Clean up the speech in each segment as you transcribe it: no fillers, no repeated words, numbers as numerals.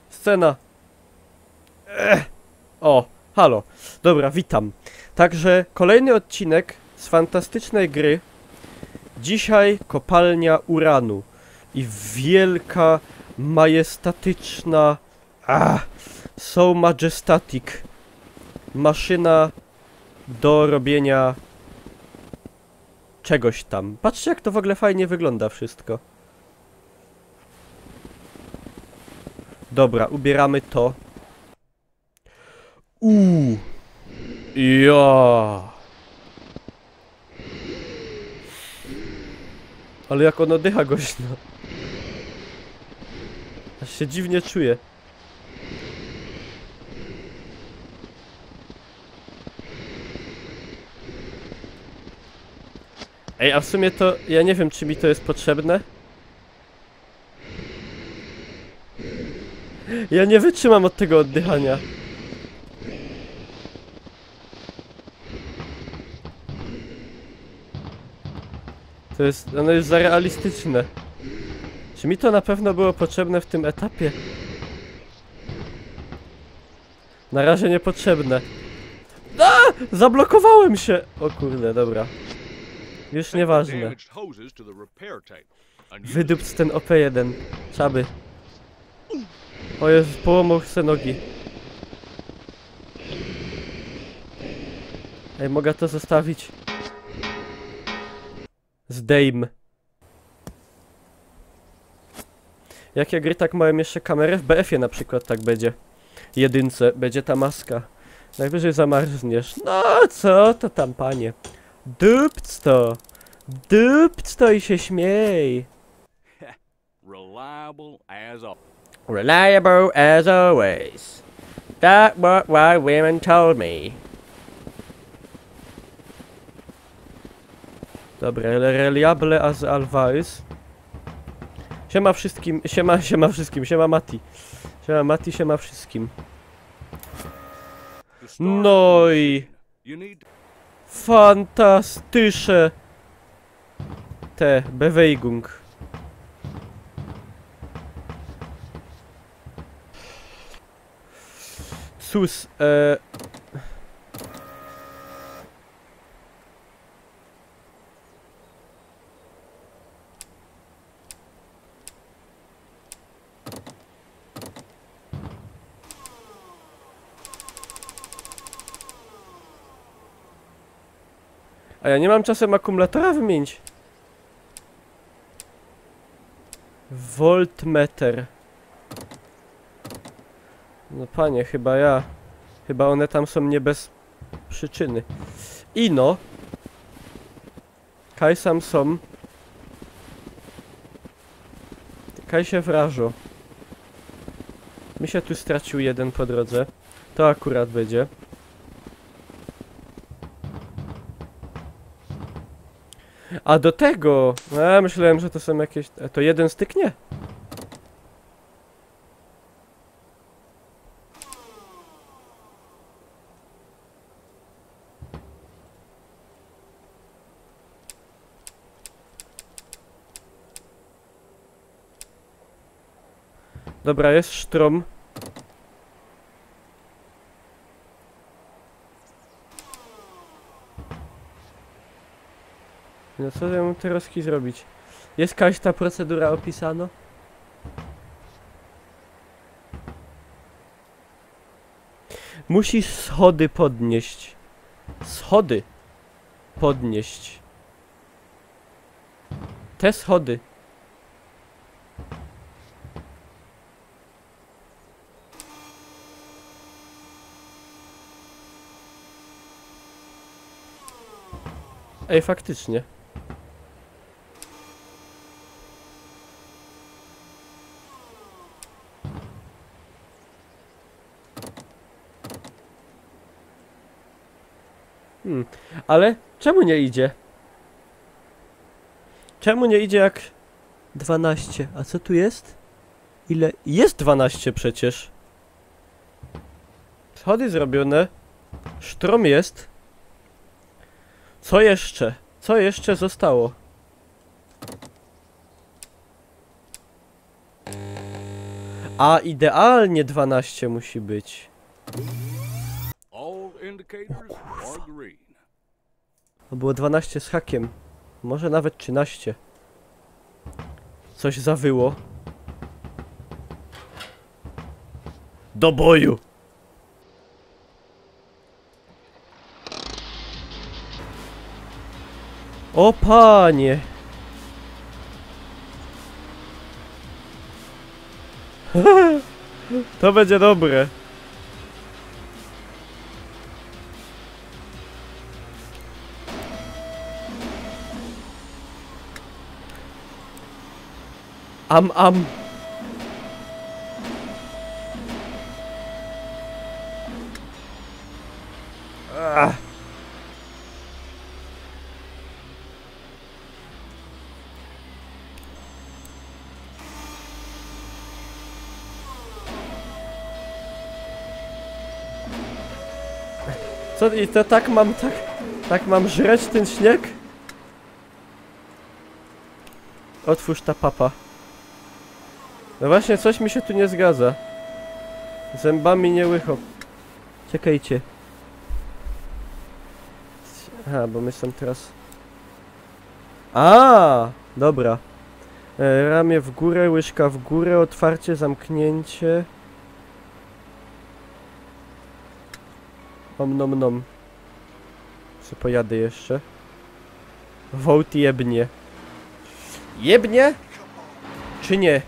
Scena. O, halo. Dobra, witam. Także kolejny odcinek z fantastycznej gry. Dzisiaj kopalnia uranu. I wielka, majestatyczna... so majestatic. Maszyna do robienia... czegoś tam. Patrzcie, jak to w ogóle fajnie wygląda wszystko. Dobra, ubieramy to. Ja. Ale jak ono dycha głośno. Aż się dziwnie czuję. Ej, a w sumie to... ja nie wiem, czy mi to jest potrzebne. Ja nie wytrzymam od tego oddychania. To jest... ono jest za realistyczne. Czy mi to na pewno było potrzebne w tym etapie? Na razie niepotrzebne. Zablokowałem się! O kurde, dobra. Już nieważne. Wydupc ten OP1. Czaby. O Jezus, połamał se nogi. Ej, mogę to zostawić. Zdejm. Jakie gry tak mają jeszcze kamerę? W BF-ie na przykład tak będzie. Jedynce będzie ta maska. Najwyżej zamarzniesz. No co to tam, panie? Dupc to! Dupc to i się śmiej! Reliable as always. That's what white women told me. Dobra, reliable as always. Siema wszystkim, siema wszystkim, siema Mati. Siema Mati, siema wszystkim. No i... fantastysze. Te, Bewegung. Sus, a ja nie mam czasem akumulatora wymienić. Voltmeter. No panie, chyba ja. Chyba one tam są nie bez przyczyny. Ino. Kaj sam są. Kaj się wrażo. Mi się tu stracił jeden po drodze. To akurat będzie. A do tego... myślałem, że to są jakieś... to jeden styknie? Dobra, jest sztrom. No co ja mam teraz zrobić? Jest jakaś ta procedura opisana? Musisz schody podnieść. Schody podnieść. Te schody. Ej, faktycznie. Ale czemu nie idzie? Czemu nie idzie jak 12? A co tu jest? Ile? Jest 12 przecież. Schody zrobione. Sztrom jest. Co jeszcze? Co jeszcze zostało? A idealnie 12 musi być. To było 12 z hakiem. Może nawet 13. Coś zawyło. Do boju! O panie! To będzie dobre. Am. Ah. Co i to tak mam żreć ten śnieg? Otwórz ta papa. No właśnie, coś mi się tu nie zgadza. Zębami nie łycho. Czekajcie. Aha, bo my są teraz... A, dobra. Ramię w górę, łyżka w górę, otwarcie, zamknięcie. Nom. Co pojadę jeszcze? Wołt jebnie. Jebnie? Czy nie?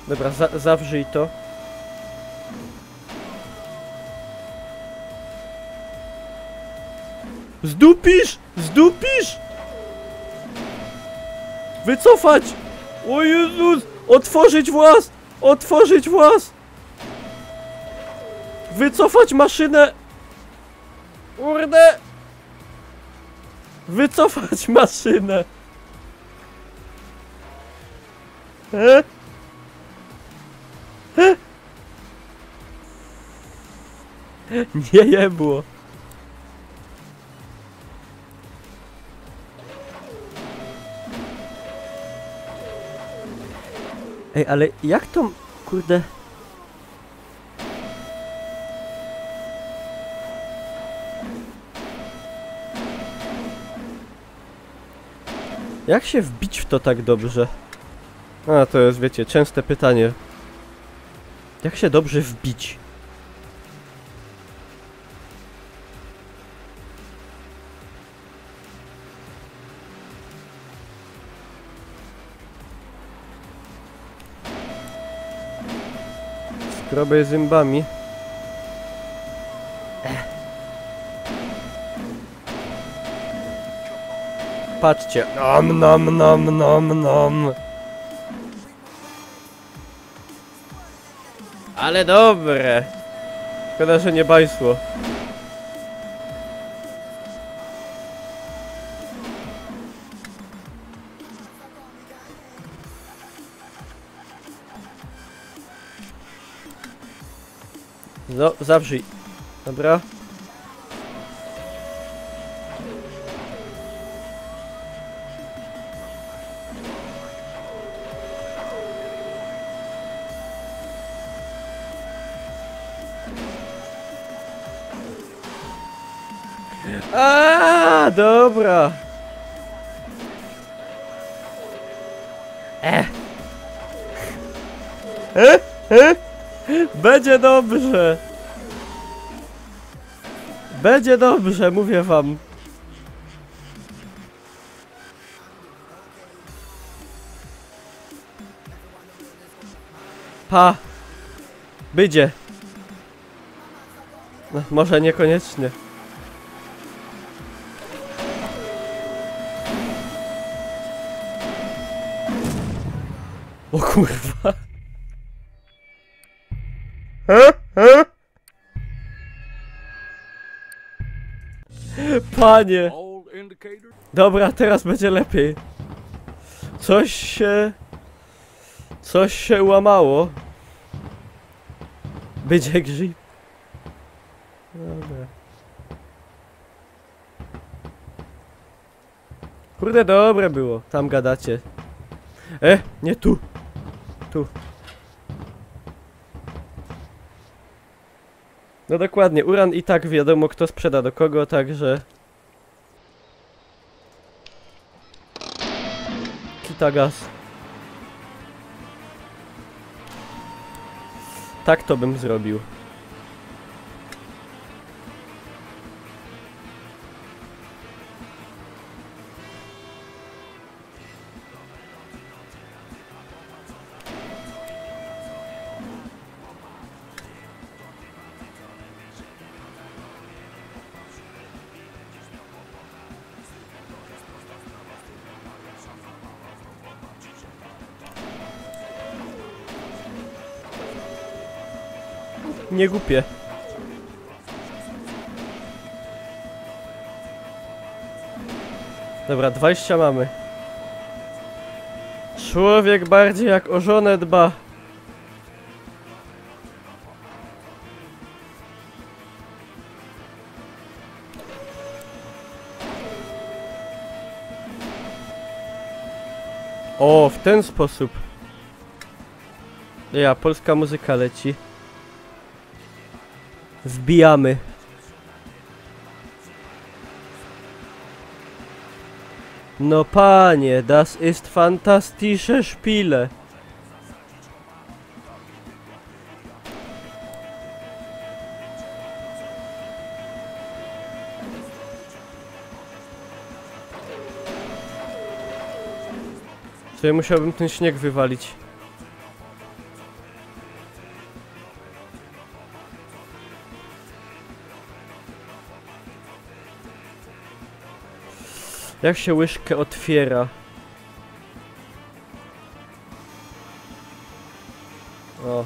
Dobra, zawrzyj to. Zdupisz! Zdupisz! Wycofać! O Jezus! Otworzyć włas! Otworzyć włas! Wycofać maszynę! Kurde! Wycofać maszynę! Nie jebło. Ej, ale jak to... Kurde... Jak się wbić w to tak dobrze? A, to jest, wiecie, częste pytanie. Jak się dobrze wbić? Skrobę zębami. Patrzcie. Nom. Ale dobre. Szkoda, że nie bajsło. No, zawrzyj. Dobra. A, dobra. Będzie dobrze. Będzie dobrze, mówię wam. Pa. Będzie. No, może niekoniecznie. O kurwa. Panie. Dobra, teraz będzie lepiej. Coś się łamało. Będzie grzyb. Dobra. Kurde, dobre było. Tam gadacie. Nie tu. Tu. No dokładnie, uran i tak wiadomo kto sprzeda do kogo, także... Kita gaz. Tak to bym zrobił. Nie głupie. Dobra, 20 mamy. Człowiek bardziej jak o żonę dba. O, w ten sposób. Ja, polska muzyka leci. Wbijamy. No panie, das ist fantastische Spiele. Sobie musiałbym ten śnieg wywalić. Jak się łyżkę otwiera? O.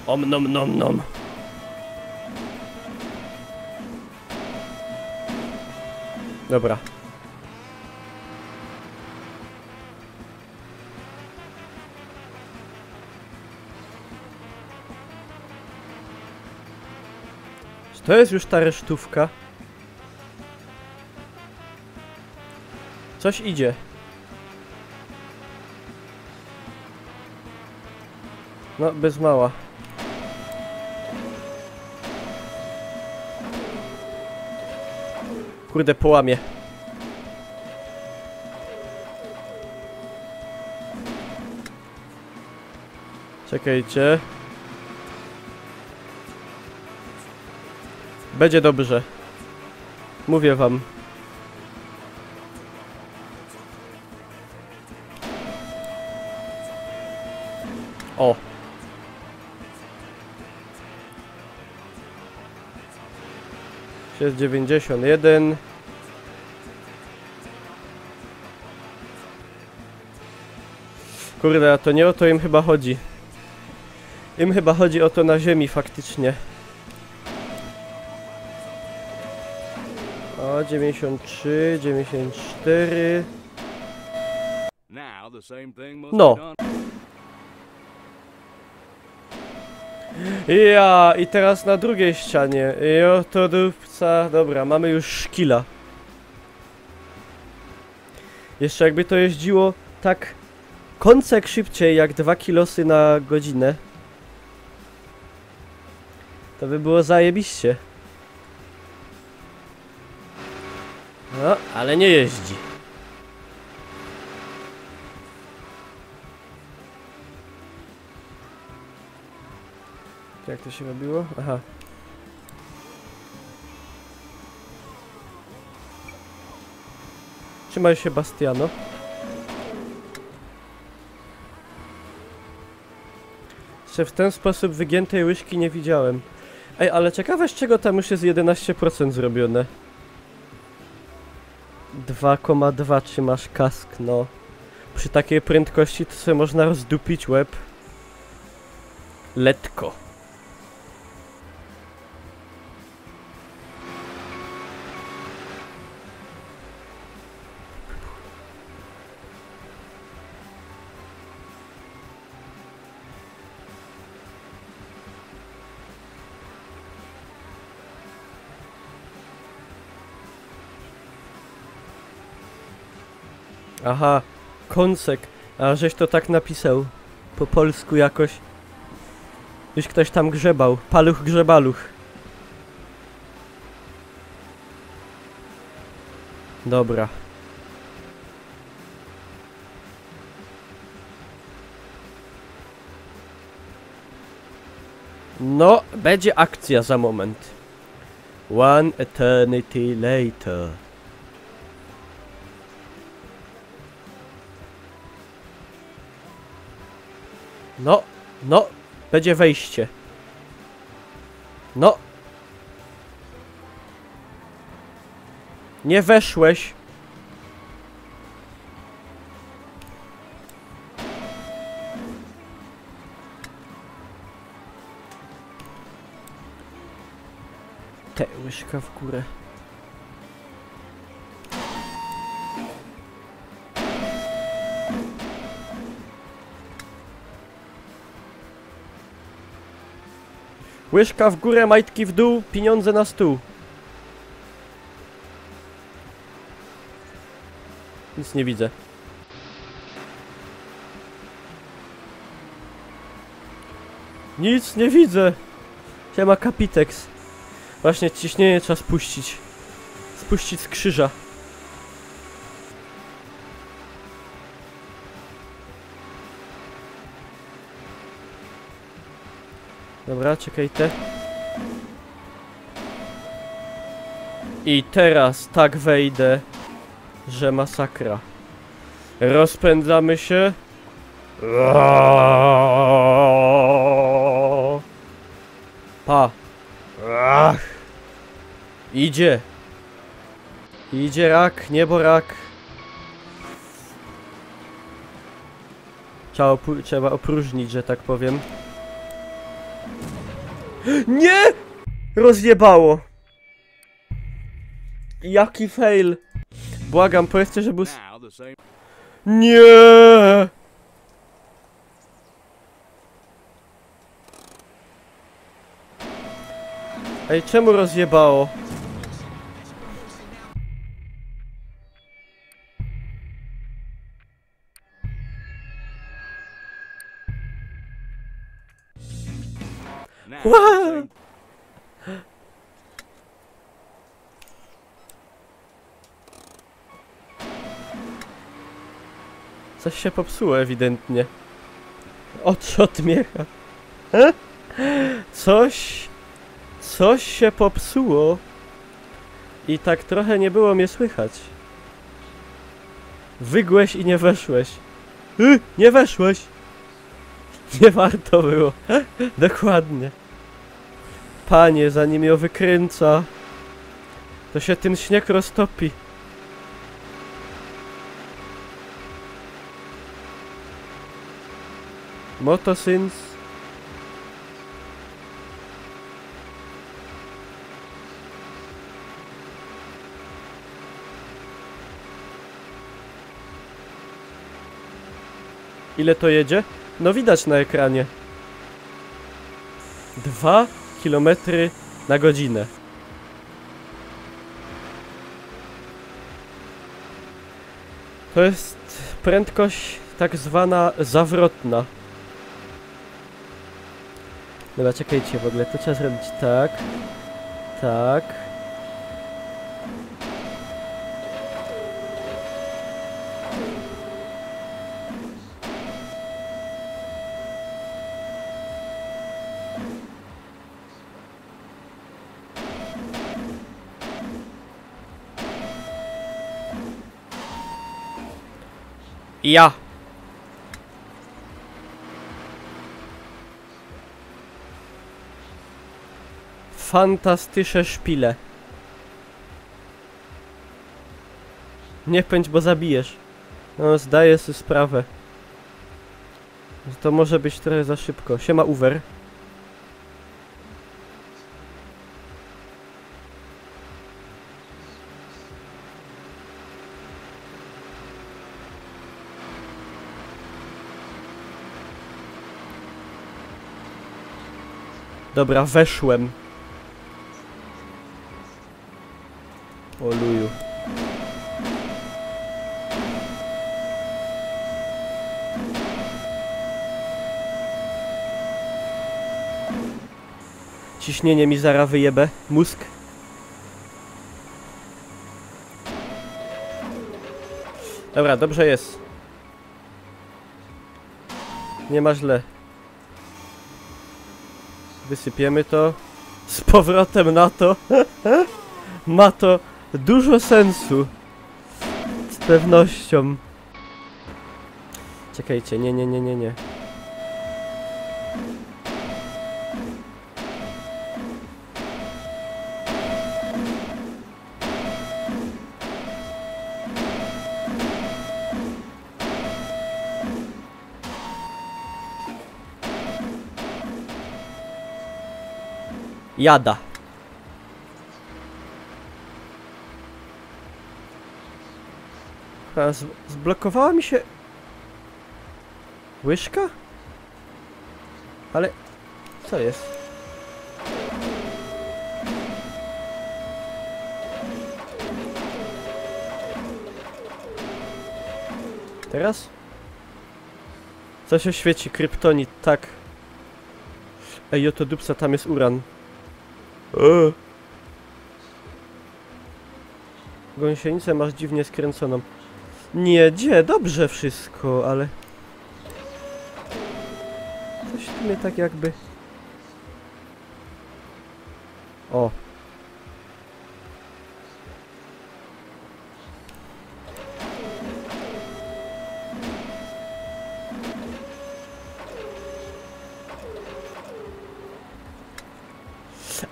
Om nom nom nom. Dobra. Czy to jest już ta resztówka? Coś idzie. No, bez mała. Kurde, połamie. Czekajcie. Będzie dobrze. Mówię wam. O. Jest 91. Kurde, a to nie o to im chyba chodzi. Im chyba chodzi o to na ziemi faktycznie. O, 93, 94. No. Ja, i teraz na drugiej ścianie. Jo, to dupca. Dobra, mamy już szkila. Jeszcze jakby to jeździło tak kącek szybciej jak 2 kilosy na godzinę, to by było zajebiście. No, ale nie jeździ. Jak to się robiło? Aha. Trzymaj się, Bastiano. Jeszcze w ten sposób wygiętej łyżki nie widziałem. Ej, ale ciekawe z czego tam już jest 11% zrobione. 2,2 trzymasz kask, no. Przy takiej prędkości to sobie można rozdupić łeb. Letko. Aha, kąsek. A żeś to tak napisał. Po polsku jakoś. Już ktoś tam grzebał. Paluch grzebaluch. Dobra. No, będzie akcja za moment. One eternity later. No, no, będzie wejście. No. Nie weszłeś. Te łyżka w górę. Łyżka w górę, majtki w dół, pieniądze na stół. Nic nie widzę. Nic nie widzę. Siema Kapitex. Właśnie ciśnienie trzeba spuścić. Spuścić z krzyża. Dobra, czekaj te. I teraz tak wejdę, że masakra. Rozpędzamy się. Pa. Ach. Idzie. Idzie rak, niebo rak. Trzeba opróżnić, że tak powiem. Nie! Rozjebało. Jaki fail. Błagam, powiedzcie, że był... Nie! Ej, czemu rozjebało? Wow! Coś się popsuło ewidentnie. Oczy odmiecha. Coś się popsuło. I tak trochę nie było mnie słychać. Wygłeś i nie weszłeś. Nie weszłeś. Nie warto było. Dokładnie. Panie, zanim ją wykręca, to się ten śnieg roztopi. Motosyns. Ile to jedzie? No widać na ekranie. 2 km na godzinę. To jest prędkość tak zwana zawrotna. Dobra, czekajcie, w ogóle to trzeba zrobić tak. Tak. Ja. Fantastyczne szpile. Nie pędź, bo zabijesz. No, zdaję sobie sprawę, że to może być trochę za szybko. Siema, Uwer. Dobra, weszłem. O luju. Ciśnienie mi zara wyjebę. Mózg. Dobra, dobrze jest. Nie ma źle. Wysypiemy to. Z powrotem na to. Ma to dużo sensu. Z pewnością. Czekajcie, nie. Jada. A, zblokowała mi się... łyżka? Ale... co jest? Teraz? Co się świeci? Kryptonit, tak. Ej, oto dupsa, tam jest uran. Gąsienicę masz dziwnie skręconą. Nie, gdzie? Dobrze wszystko, ale... coś tu mnie tak jakby... O.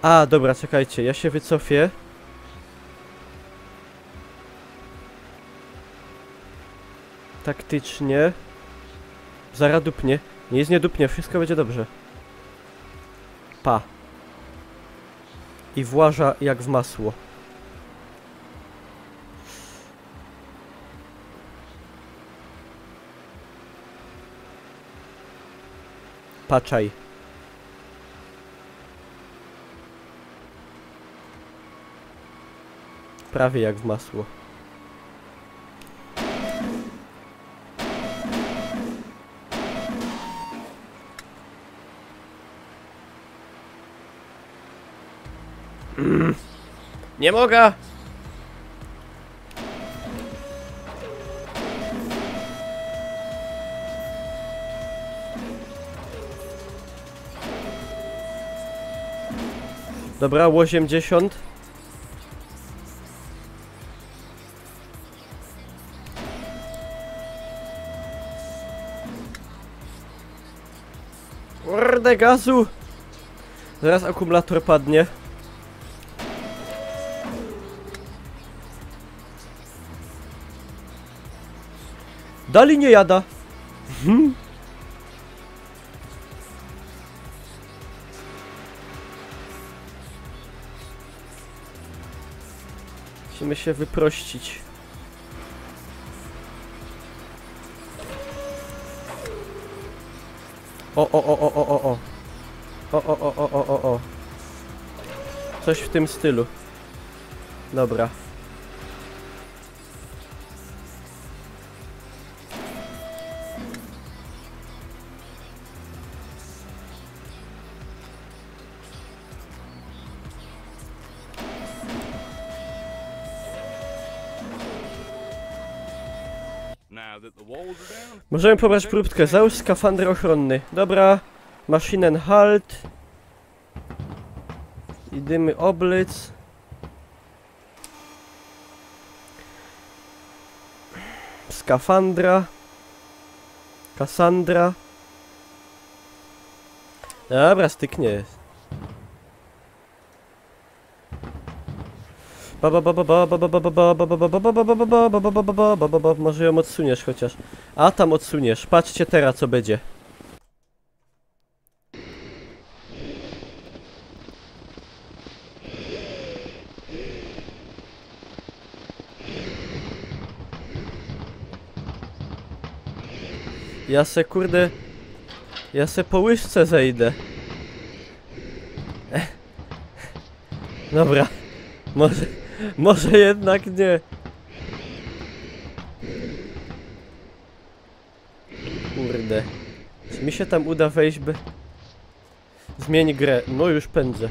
A, dobra, czekajcie, ja się wycofię. Taktycznie. Zara dupnie. Nie jest nie dupnie, wszystko będzie dobrze. Pa. I właża jak w masło. Paczaj. Prawie jak w masło. Nie mogę! Dobra, 80. Kurde gazu! Zaraz akumulator padnie. Dali nie jada. Musimy się wyprościć. O. O. Coś w tym stylu. Dobra. Możemy pobrać próbkę. Załóż skafander ochronny. Dobra. Maschinenhalt. I dymy oblic. Skafandra. Cassandra. Dobra, styknie jest. Może ją odsuniesz chociaż. A tam odsuniesz. Patrzcie teraz co będzie. Ja se kurde... ja se po łyżce zejdę. Dobra. Może jednak nie. Kurde. Czy mi się tam uda wejść by... Zmień grę. No już pędzę.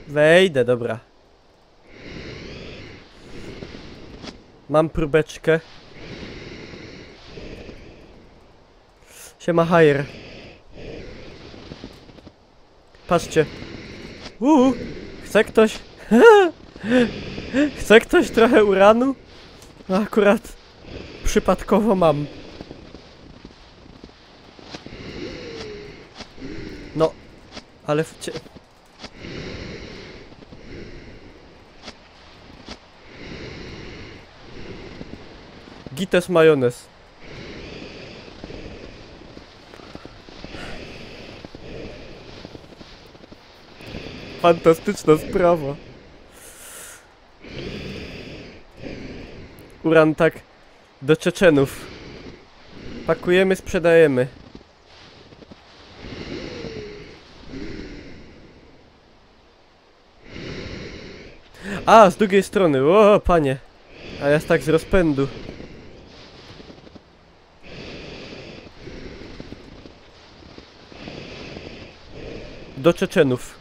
Wejdę, dobra. Mam próbeczkę. Siema, Hajer. Patrzcie. Chce ktoś? Chce ktoś trochę uranu? No akurat przypadkowo mam. No, ale Gites majonez. Fantastyczna sprawa. Uran tak do Czeczenów. Pakujemy, sprzedajemy. A, z drugiej strony. O, panie. A ja tak z rozpędu. Do Czeczenów.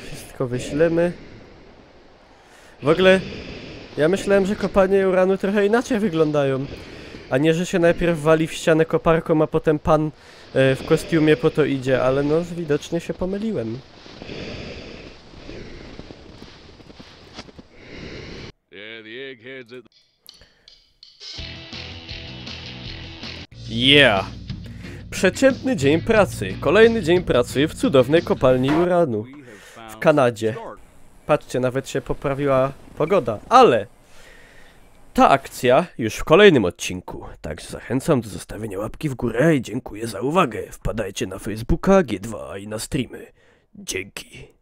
Wszystko wyślemy. W ogóle ja myślałem, że kopalnie uranu trochę inaczej wyglądają. A nie, że się najpierw wali w ścianę koparką, a potem pan w kostiumie po to idzie, ale no widocznie się pomyliłem. Yeah! Przeciętny dzień pracy. Kolejny dzień pracy w cudownej kopalni uranu. W Kanadzie. Patrzcie, nawet się poprawiła pogoda. Ale ta akcja już w kolejnym odcinku. Także zachęcam do zostawienia łapki w górę i dziękuję za uwagę. Wpadajcie na Facebooka, G2 i na streamy. Dzięki.